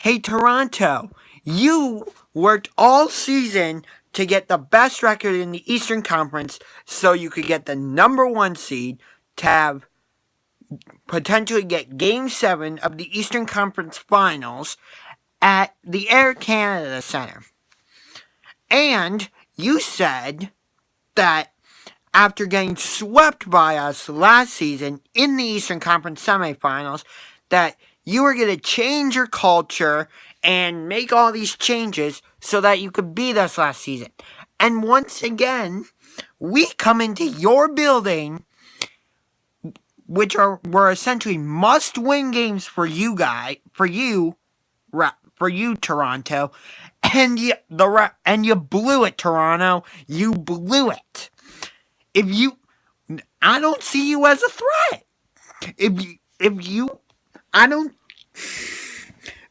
Hey, Toronto, you worked all season to get the best record in the Eastern Conference so you could get the number one seed to have potentially get Game 7 of the Eastern Conference Finals at the Air Canada Center. And you said that after getting swept by us last season in the Eastern Conference semifinals, that you were going to change your culture and make all these changes so that you could beat us last season. And once again, we come into your building, which were essentially must-win games for you Toronto, and you blew it, Toronto. You blew it. I don't see you as a threat.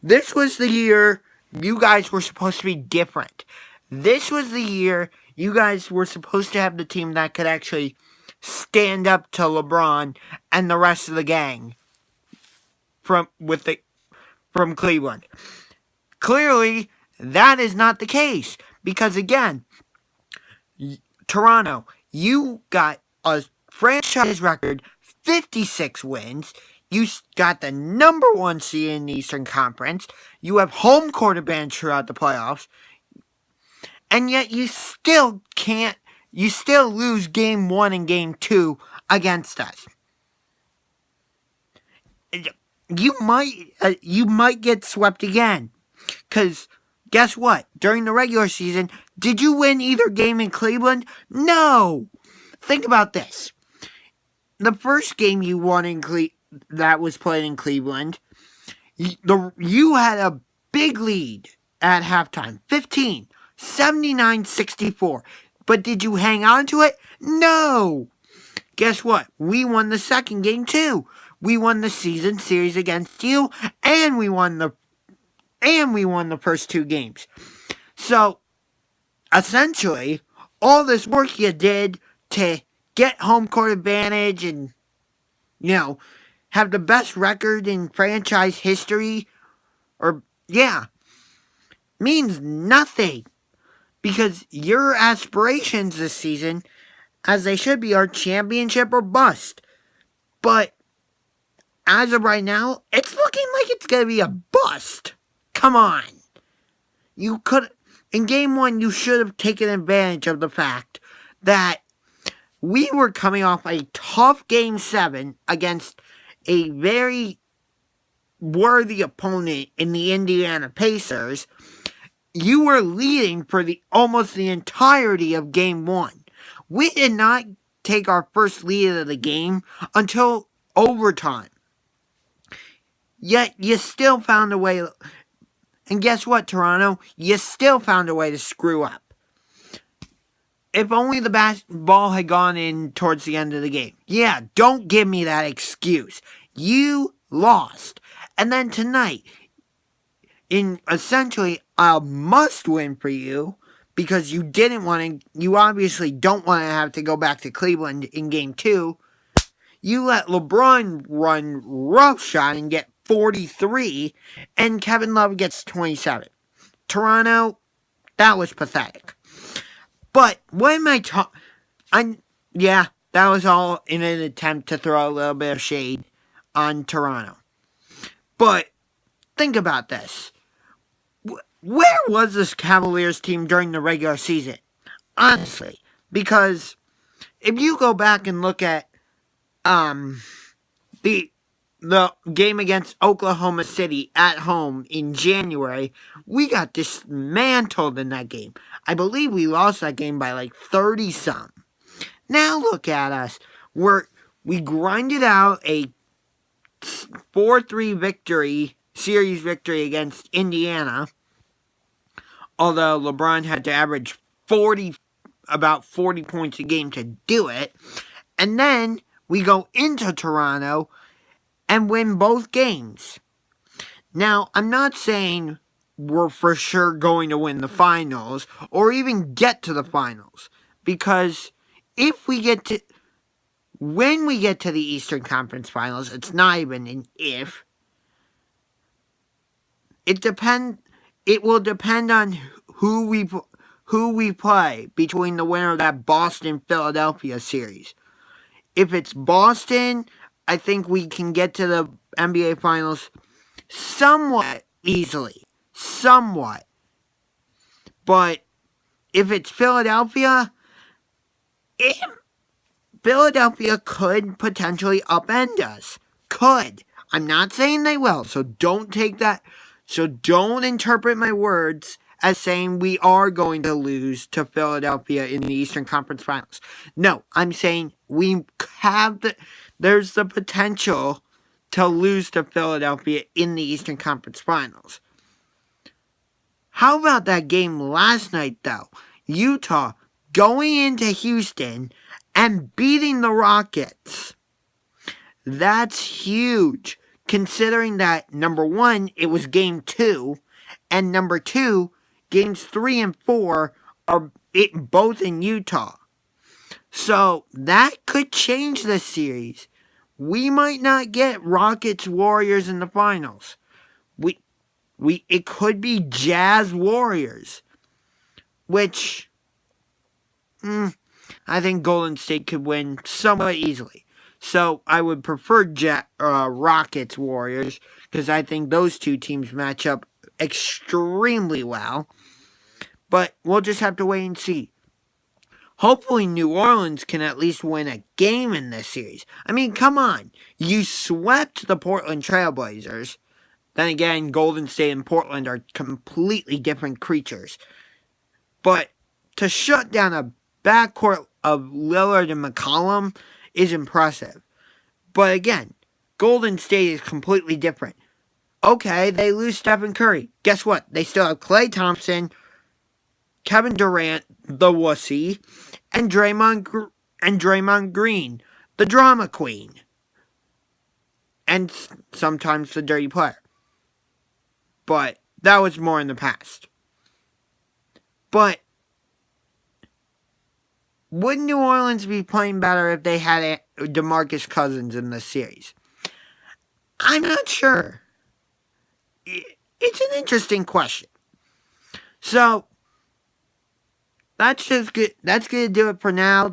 This was the year you guys were supposed to be different. This was the year you guys were supposed to have the team that could actually stand up to LeBron and the rest of the gang from Cleveland. Clearly, that is not the case. Because again, Toronto, you got a franchise record, 56 wins. You got the number one seed in the Eastern Conference. You have home court advantage throughout the playoffs. And yet you still lose Game 1 and Game 2 against us. You might get swept again. Because guess what? During the regular season, did you win either game in Cleveland? No! Think about this. The first game you won that was played in Cleveland, you had a big lead at halftime, 15, 79-64. But did you hang on to it? No! Guess what? We won the second game too. We won the season series against you, and we won the first two games. So, essentially, all this work you did to get home court advantage and, have the best record in franchise history, means nothing. Because your aspirations this season, as they should be, are championship or bust. But, as of right now, it's looking like it's going to be a bust. Come on. In Game 1, you should have taken advantage of the fact that we were coming off a tough Game 7 against a very worthy opponent in the Indiana Pacers. You were leading for almost the entirety of Game 1. We did not take our first lead of the game until overtime. Yet, you still found a way. And guess what, Toronto? You still found a way to screw up. If only the ball had gone in towards the end of the game. Yeah, don't give me that excuse. You lost. And then tonight, in essentially a must-win for you, because you obviously don't want to have to go back to Cleveland in Game 2, you let LeBron run roughshod and get 43, and Kevin Love gets 27. Toronto, that was pathetic. But what am I talking? Yeah, that was all in an attempt to throw a little bit of shade on Toronto. But think about this. Where was this Cavaliers team during the regular season? Honestly, because if you go back and look at the game against Oklahoma City at home in January, we got dismantled in that game. I believe we lost that game by like 30-some. Now look at us. We grinded out a 4-3 series victory against Indiana. Although LeBron had to average about 40 points a game to do it. And then we go into Toronto and win both games. Now, I'm not saying we're for sure going to win the finals or even get to the finals. Because when we get to the Eastern Conference Finals, it's not even an if. It will depend on who we play between the winner of that Boston-Philadelphia series. If it's Boston, I think we can get to the NBA Finals somewhat easily. Somewhat. But if it's Philadelphia, Philadelphia could potentially upend us. Could. I'm not saying they will, so don't take that. So don't interpret my words as saying we are going to lose to Philadelphia in the Eastern Conference Finals. No, I'm saying there's the potential to lose to Philadelphia in the Eastern Conference Finals. How about that game last night, though? Utah going into Houston and beating the Rockets. That's huge, considering that, number one, it was game 2, and number 2, games 3 and 4 are both in Utah. So that could change the series. We might not get Rockets Warriors in the finals. It could be Jazz Warriors, which I think Golden State could win somewhat easily. So I would prefer Rockets Warriors because I think those two teams match up extremely well. But we'll just have to wait and see. Hopefully New Orleans can at least win a game in this series. I mean, come on. You swept the Portland Trailblazers. Then again, Golden State and Portland are completely different creatures. But to shut down a backcourt of Lillard and McCollum is impressive. But again, Golden State is completely different. Okay, they lose Stephen Curry. Guess what? They still have Klay Thompson, Kevin Durant, the wussy, and Draymond Green, the drama queen. And sometimes the dirty player. But that was more in the past. But would New Orleans be playing better if they had DeMarcus Cousins in this series? I'm not sure. It's an interesting question. So, that's just good. That's going to do it for now.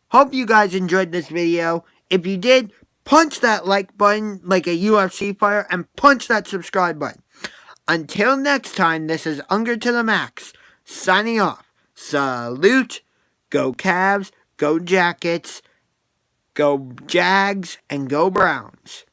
Hope you guys enjoyed this video. If you did, punch that like button like a UFC fighter and punch that subscribe button. Until next time, this is Unger to the Max, signing off. Salute, go Cavs, go Jackets, go Jags, and go Browns.